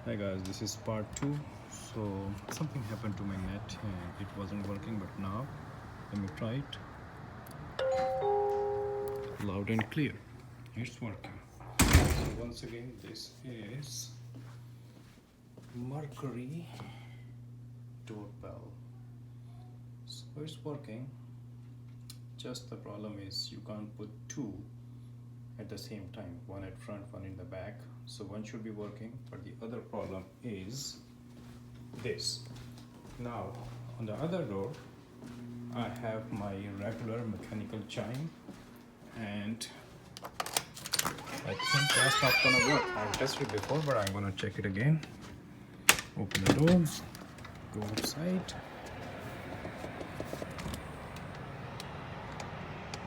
Hi guys, this is part 2. So something happened to my net and it wasn't working, but now let me try it. Loud and clear. It's working. So once again, this is Merkury doorbell. So it's working. Just the problem is you can't put two at the same time, one at front, one in the back. So one should be working, but the other problem is this. Now on the other door I have my regular mechanical chime, and I think that's not gonna work. I've tested it before, but I'm gonna check it again. Open the door, go outside.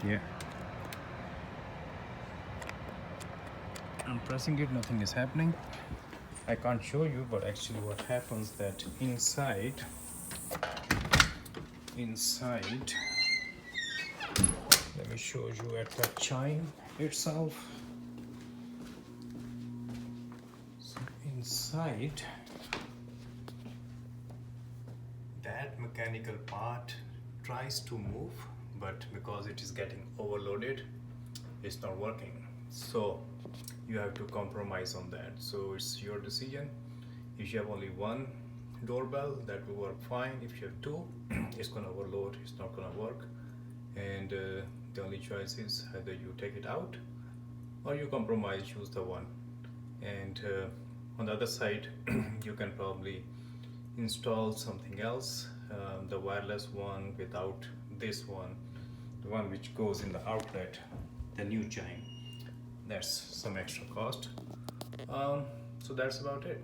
Yeah, I'm pressing it, nothing is happening. I can't show you, but actually what happens that inside let me show you at the chime itself. So inside that mechanical part tries to move, but because it is getting overloaded, it's not working. So you have to compromise on that. So it's your decision. If you have only one doorbell, that will work fine. If you have two, it's gonna overload, it's not gonna work. And the only choice is either you take it out or you compromise, choose the one. And on the other side you can probably install something else, the wireless one without this one, the one which goes in the outlet, the new chime. That's some extra cost. So that's about it.